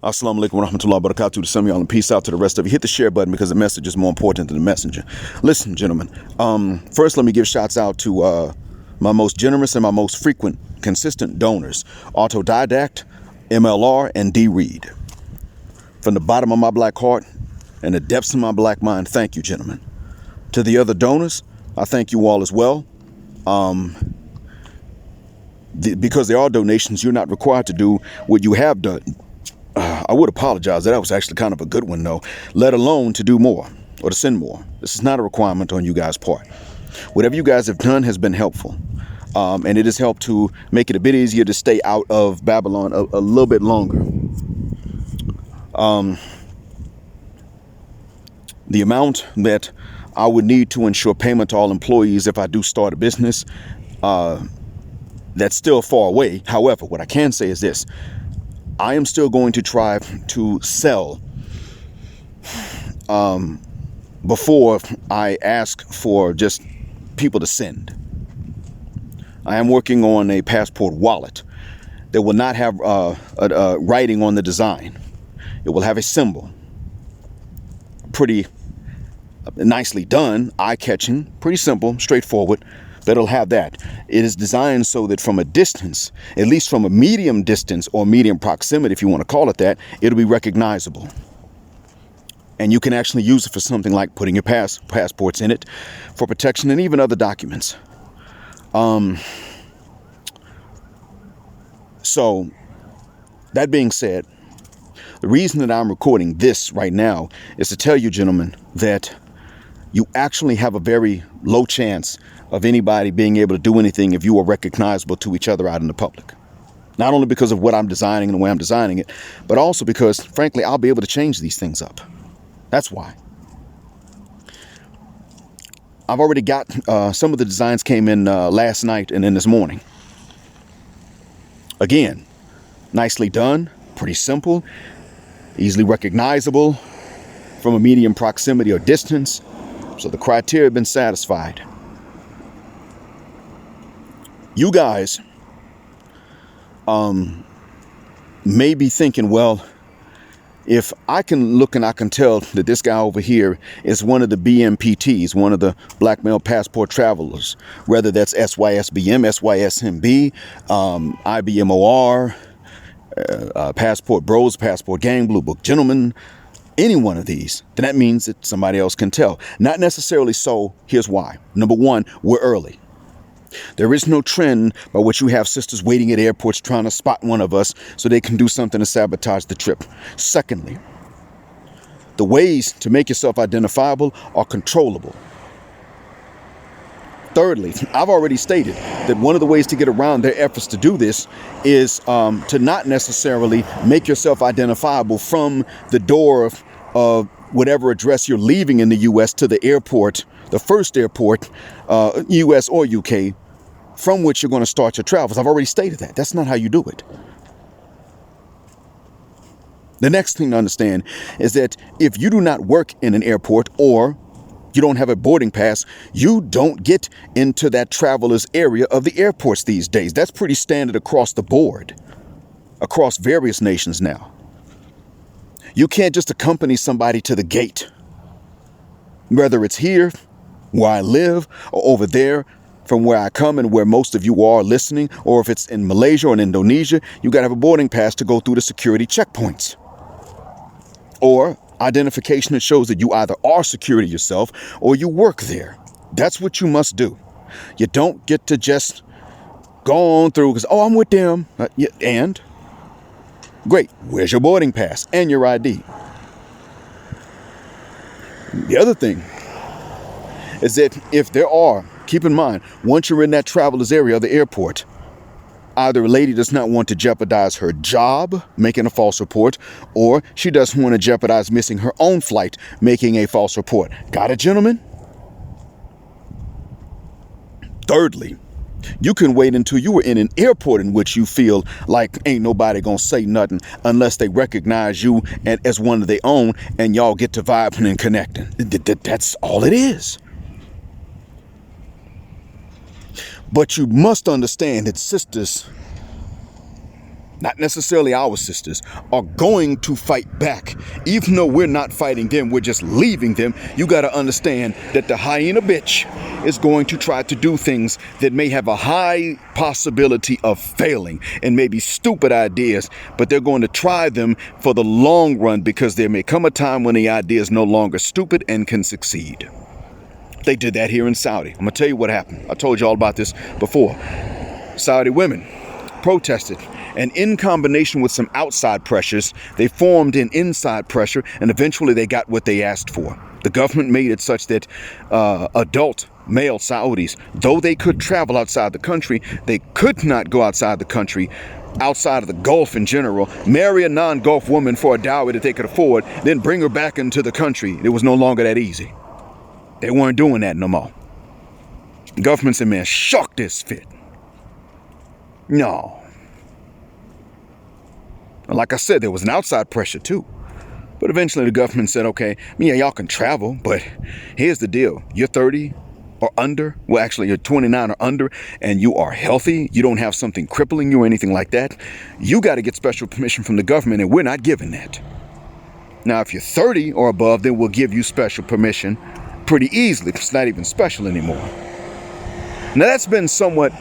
Assalamu alaikum wa rahmatullahi wa barakatuh to some of y'all, and peace out to the rest of you. Hit the share button because the message is more important than the messenger. Listen, gentlemen, first let me give shouts out to my most generous and my most frequent consistent donors, Autodidact, MLR, and D Reed. From the bottom of my black heart and the depths of my black mind, thank you, gentlemen. To the other donors, I thank you all as well. Because they are donations, you're not required to do what you have done. I would apologize. That was actually kind of a good one, though, let alone to do more or to send more. This is not a requirement on you guys' part. Whatever you guys have done has been helpful. And it has helped to make it a bit easier to stay out of Babylon a little bit longer. The amount that I would need to ensure payment to all employees if I do start a business, that's still far away. However, what I can say is this. I am still going to try to sell before I ask for just people to send. I am working on a passport wallet that will not have writing on the design. It will have a symbol. Pretty nicely done, eye-catching, pretty simple, straightforward. But it'll have that. It is designed so that from a distance, at least from a medium distance or medium proximity, if you want to call it that, it'll be recognizable. And you can actually use it for something like putting your passports in it for protection and even other documents. So that being said, the reason that I'm recording this right now is to tell you, gentlemen, that you actually have a very low chance of anybody being able to do anything if you are recognizable to each other out in the public. Not only because of what I'm designing and the way I'm designing it, but also because, frankly, I'll be able to change these things up. That's why. I've already got some of the designs came in last night and then this morning. Again, nicely done, pretty simple, easily recognizable from a medium proximity or distance. So the criteria have been satisfied. You guys may be thinking, well, if I can look and I can tell that this guy over here is one of the BMPTs, one of the black male passport travelers, whether that's SYSBM, SYSMB, IBMOR, Passport Bros, Passport Gang, Blue Book Gentlemen, any one of these, then that means that somebody else can tell. Not necessarily so. Here's why. Number one, we're early. There is no trend by which you have sisters waiting at airports trying to spot one of us so they can do something to sabotage the trip. Secondly, the ways to make yourself identifiable are controllable. Thirdly, I've already stated that one of the ways to get around their efforts to do this is to not necessarily make yourself identifiable from the door of whatever address you're leaving in the U.S. to the airport, the first airport, U.S. or U.K., from which you're going to start your travels. I've already stated that. That's not how you do it. The next thing to understand is that if you do not work in an airport or you don't have a boarding pass, you don't get into that traveler's area of the airports these days. That's pretty standard across the board, across various nations now. You can't just accompany somebody to the gate, whether it's here, where I live, or over there from where I come and where most of you are listening, or if it's in Malaysia or in Indonesia, you got to have a boarding pass to go through the security checkpoints. Or identification that shows that you either are security yourself or you work there. That's what you must do. You don't get to just go on through because, oh, I'm with them. And great. Where's your boarding pass and your ID? The other thing is that if there are, keep in mind, once you're in that traveler's area of the airport, either a lady does not want to jeopardize her job making a false report, or she doesn't want to jeopardize missing her own flight making a false report. Got it, gentlemen? Thirdly, you can wait until you are in an airport in which you feel like ain't nobody gonna say nothing unless they recognize you as one of their own and y'all get to vibing and connecting. That's all it is. But you must understand that sisters not necessarily our sisters, are going to fight back. Even though we're not fighting them, we're just leaving them. You got to understand that the hyena bitch is going to try to do things that may have a high possibility of failing and maybe stupid ideas, but they're going to try them for the long run because there may come a time when the idea is no longer stupid and can succeed. They did that here in Saudi. I'm going to tell you what happened. I told you all about this before. Saudi women protested, and in combination with some outside pressures, they formed an inside pressure, and eventually they got what they asked for. The government made it such that adult male Saudis, though they could travel outside the country, they could not go outside the country, outside of the Gulf in general, marry a non-Gulf woman for a dowry that they could afford, then bring her back into the country. It was no longer that easy. They weren't doing that no more. The government said, man, shuck this fit. No. Like I said, there was an outside pressure too. But eventually the government said, okay, yeah, y'all can travel, but here's the deal. You're 30 or under. Well, actually, you're 29 or under, and you are healthy. You don't have something crippling you or anything like that. You got to get special permission from the government, and we're not giving that. Now, if you're 30 or above, then we'll give you special permission pretty easily. It's not even special anymore. Now, that's been somewhat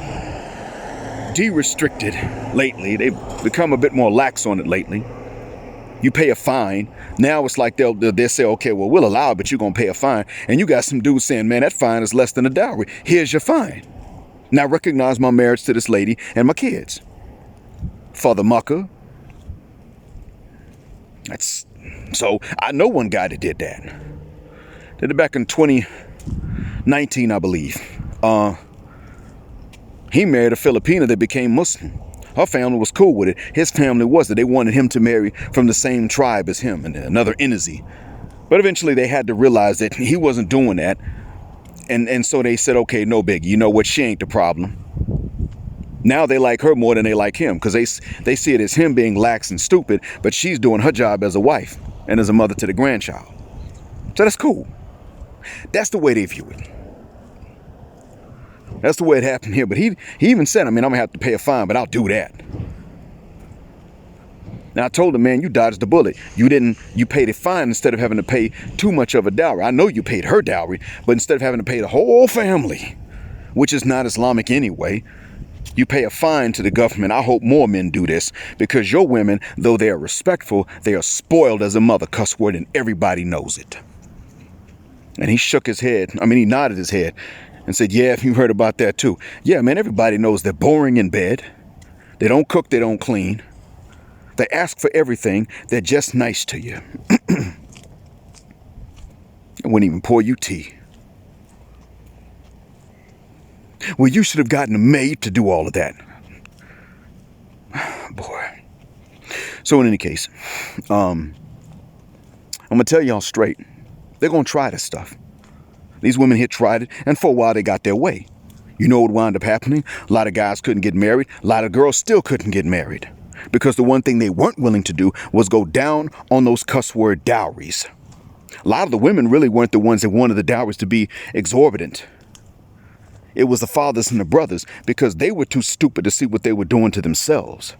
de-restricted lately. They've become a bit more lax on it lately. You pay a fine. Now it's like they'll say, okay, well, we'll allow it, but you're going to pay a fine. And you got some dudes saying, man, that fine is less than a dowry. Here's your fine. Now recognize my marriage to this lady and my kids. For the mucker. So I know one guy that did that. Did it back in 2019, I believe. He married a Filipina that became Muslim. Her family was cool with it. His family wasn't. They wanted him to marry from the same tribe as him and another Inazi. But eventually they had to realize that he wasn't doing that. And so they said, okay, no biggie. You know what? She ain't the problem. Now they like her more than they like him because they see it as him being lax and stupid, but she's doing her job as a wife and as a mother to the grandchild. So that's cool. That's the way they view it. That's the way it happened here. But he even said, I mean, I'm going to have to pay a fine, but I'll do that. Now, I told him, man, you dodged the bullet. You paid a fine instead of having to pay too much of a dowry. I know you paid her dowry, but instead of having to pay the whole family, which is not Islamic anyway, you pay a fine to the government. I hope more men do this because your women, though they are respectful, they are spoiled as a mother cuss word and everybody knows it. And he shook his head. I mean, he nodded his head. And said, yeah, if you heard about that too. Yeah, man, everybody knows they're boring in bed. They don't cook, they don't clean. They ask for everything. They're just nice to you. They wouldn't even pour you tea. Well, you should have gotten a maid to do all of that. Boy. So in any case, I'm going to tell y'all straight. They're going to try this stuff. These women here tried it, and for a while they got their way. You know what wound up happening? A lot of guys couldn't get married. A lot of girls still couldn't get married. Because the one thing they weren't willing to do was go down on those cuss word dowries. A lot of the women really weren't the ones that wanted the dowries to be exorbitant. It was the fathers and the brothers, because they were too stupid to see what they were doing to themselves.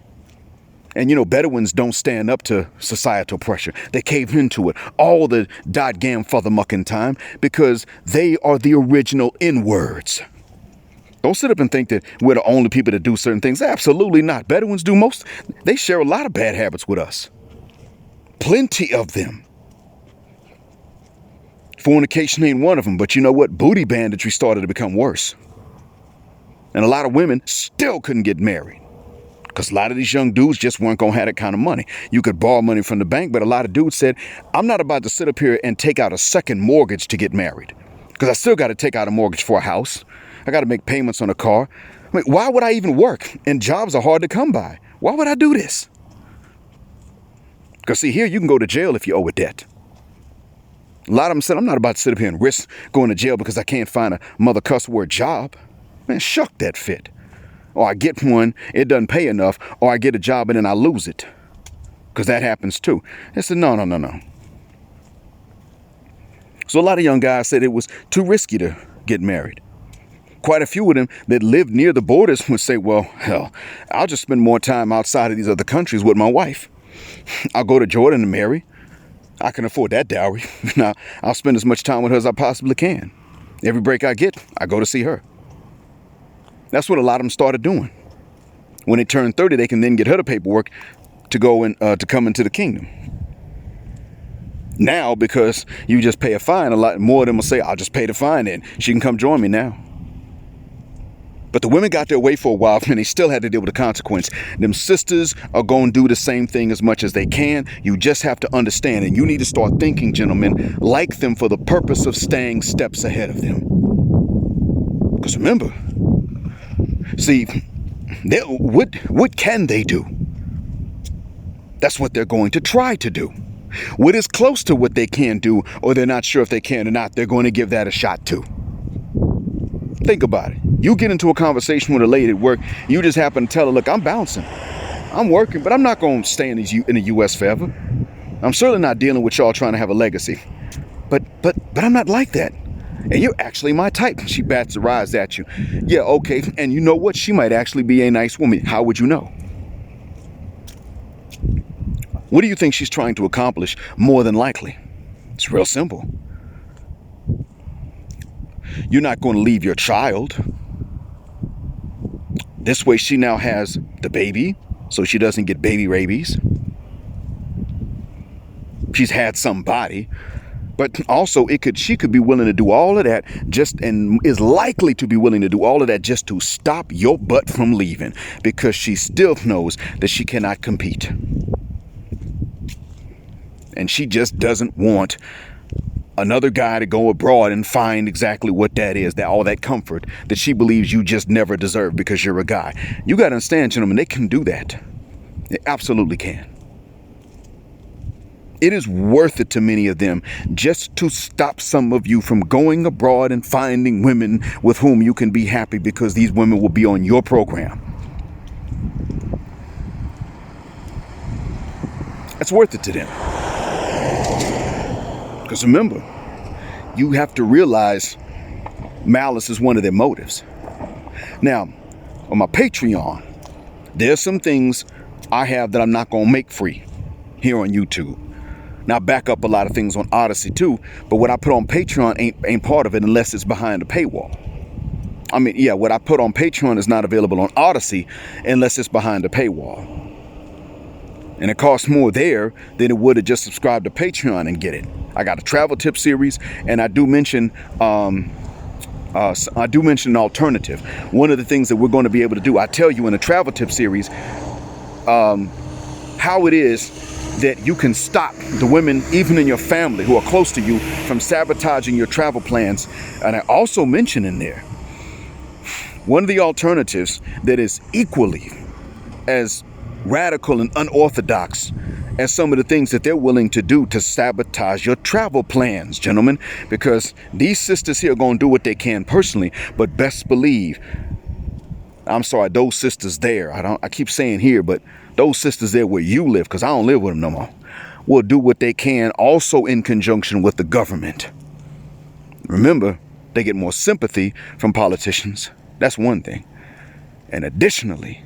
And, you know, Bedouins don't stand up to societal pressure. They cave into it all the dot-gam father-mucking time because they are the original N-words. Don't sit up and think that we're the only people that do certain things. Absolutely not. Bedouins do most. They share a lot of bad habits with us. Plenty of them. Fornication ain't one of them. But you know what? Booty banditry started to become worse. And a lot of women still couldn't get married. Because a lot of these young dudes just weren't going to have that kind of money. You could borrow money from the bank, but a lot of dudes said, I'm not about to sit up here and take out a second mortgage to get married. Because I still got to take out a mortgage for a house. I got to make payments on a car. I mean, why would I even work? And jobs are hard to come by. Why would I do this? Because see, here you can go to jail if you owe a debt. A lot of them said, I'm not about to sit up here and risk going to jail because I can't find a mother cuss word job. Man, shuck that fit. Or I get one, it doesn't pay enough, or I get a job and then I lose it. Because that happens too. They said, no. So a lot of young guys said it was too risky to get married. Quite a few of them that live near the borders would say, well, hell, I'll just spend more time outside of these other countries with my wife. I'll go to Jordan and marry. I can afford that dowry. Now, I'll spend as much time with her as I possibly can. Every break I get, I go to see her. That's what a lot of them started doing. When they turn 30, they can then get her the paperwork to go and to come into the kingdom. Now, because you just pay a fine, a lot more of them will say, I'll just pay the fine and she can come join me now. But the women got their way for a while and they still had to deal with the consequence. Them sisters are going to do the same thing as much as they can. You just have to understand, and you need to start thinking, gentlemen, like them for the purpose of staying steps ahead of them. Because remember, see, what can they do? That's what they're going to try to do. What is close to what they can do, or they're not sure if they can or not, they're going to give that a shot too. Think about it. You get into a conversation with a lady at work, you just happen to tell her, look, I'm bouncing. I'm working, but I'm not going to stay in the U.S. forever. I'm certainly not dealing with y'all trying to have a legacy. But I'm not like that. And you're actually my type. She bats her eyes at you. Yeah, okay. And you know what? She might actually be a nice woman. How would you know? What do you think she's trying to accomplish? More than likely, it's real simple. You're not going to leave your child. This way she now has the baby, so she doesn't get baby rabies. She's had somebody, but also she could be willing to do all of that and is likely to be willing to do all of that just to stop your butt from leaving, because she still knows that she cannot compete. And she just doesn't want another guy to go abroad and find exactly what that is, that all that comfort that she believes you just never deserve because you're a guy. You got to understand, gentlemen, they can do that. They absolutely can. It is worth it to many of them just to stop some of you from going abroad and finding women with whom you can be happy, because these women will be on your program. It's worth it to them. Because remember, you have to realize malice is one of their motives. Now, on my Patreon, there's some things I have that I'm not going to make free here on YouTube. Now, I back up a lot of things on Odyssey too, but what I put on Patreon ain't part of it unless it's behind a paywall. I mean, yeah, what I put on Patreon is not available on Odyssey unless it's behind a paywall. And it costs more there than it would have just subscribed to Patreon and get it. I got a travel tip series, and I do mention an alternative. One of the things that we're going to be able to do, I tell you in a travel tip series, how it is that you can stop the women, even in your family, who are close to you, from sabotaging your travel plans. And I also mention in there one of the alternatives that is equally as radical and unorthodox as some of the things that they're willing to do to sabotage your travel plans, gentlemen, because these sisters here are going to do what they can personally, but best believe, I'm sorry, those sisters there, I keep saying here, but those sisters there where you live, because I don't live with them no more, will do what they can also in conjunction with the government. Remember, they get more sympathy from politicians. That's one thing. And additionally,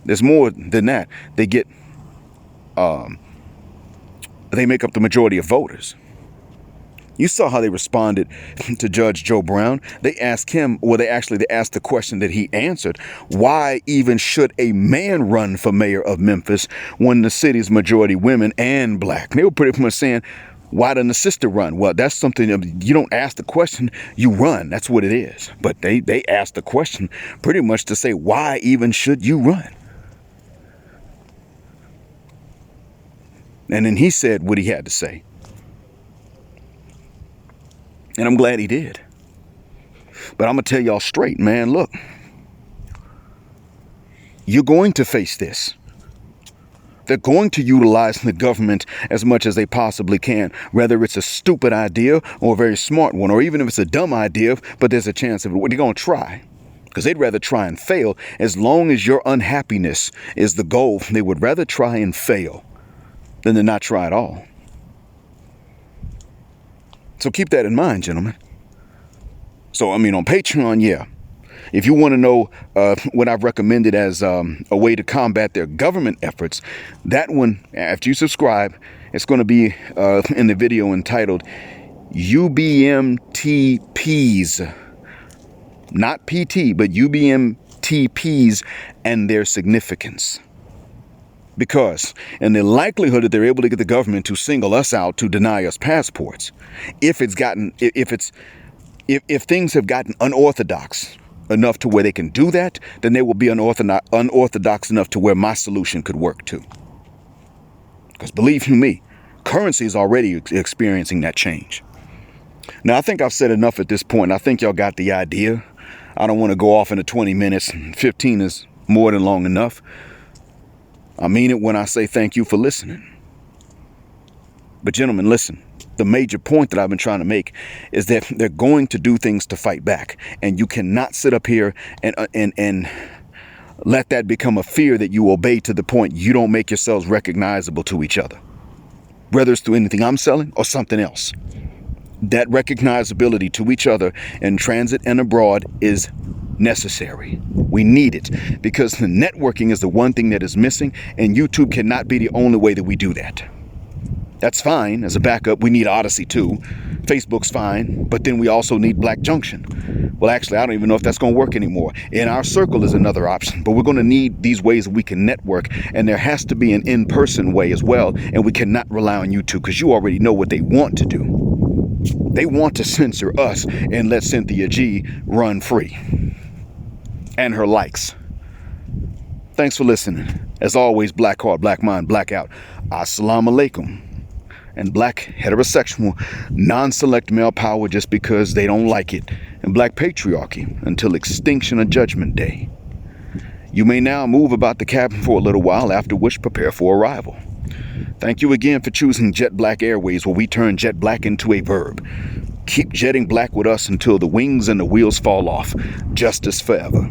there's more than that. They make up the majority of voters. You saw how they responded to Judge Joe Brown. They asked him, they asked the question that he answered. Why even should a man run for mayor of Memphis when the city's majority women and black? And they were pretty much saying, why doesn't the sister run? Well, that's something you don't ask the question, you run. That's what it is. But they asked the question pretty much to say, why even should you run? And then he said what he had to say. And I'm glad he did. But I'm going to tell y'all straight, man, look. You're going to face this. They're going to utilize the government as much as they possibly can, whether it's a stupid idea or a very smart one, or even if it's a dumb idea, but there's a chance of it. They're going to try. Because they'd rather try and fail. As long as your unhappiness is the goal, they would rather try and fail than to not try at all. So keep that in mind, gentlemen. So, I mean, on Patreon, yeah. If you want to know what I've recommended as a way to combat their government efforts, that one, after you subscribe, it's going to be in the video entitled UBMTPs. Not PT, but UBMTPs and their significance. Because in the likelihood that they're able to get the government to single us out to deny us passports, if things have gotten unorthodox enough to where they can do that, then they will be unorthodox enough to where my solution could work too. Because believe you me, currency is already experiencing that change. Now, I think I've said enough at this point. I think y'all got the idea. I don't want to go off into 20 minutes. 15 is more than long enough. I mean it when I say thank you for listening. But gentlemen, listen. The major point that I've been trying to make is that they're going to do things to fight back. And you cannot sit up here and let that become a fear that you obey to the point you don't make yourselves recognizable to each other. Whether it's through anything I'm selling or something else. That recognizability to each other in transit and abroad is necessary. We need it because the networking is the one thing that is missing, and YouTube cannot be the only way that we do that. That's fine as a backup. We need Odyssey too. Facebook's fine, but then we also need Black Junction. Well, actually, I don't even know if that's going to work anymore. In our circle is another option, but we're going to need these ways that we can network, and there has to be an in-person way as well, and we cannot rely on YouTube because you already know what they want to do. They want to censor us and let Cynthia G run free. And her likes. Thanks for listening. As always, black heart, black mind, blackout. Assalamu alaikum. And black heterosexual, non-select male power just because they don't like it. And black patriarchy until extinction of Judgment Day. You may now move about the cabin for a little while, after which prepare for arrival. Thank you again for choosing Jet Black Airways, where we turn jet black into a verb. Keep jetting black with us until the wings and the wheels fall off. Justice forever.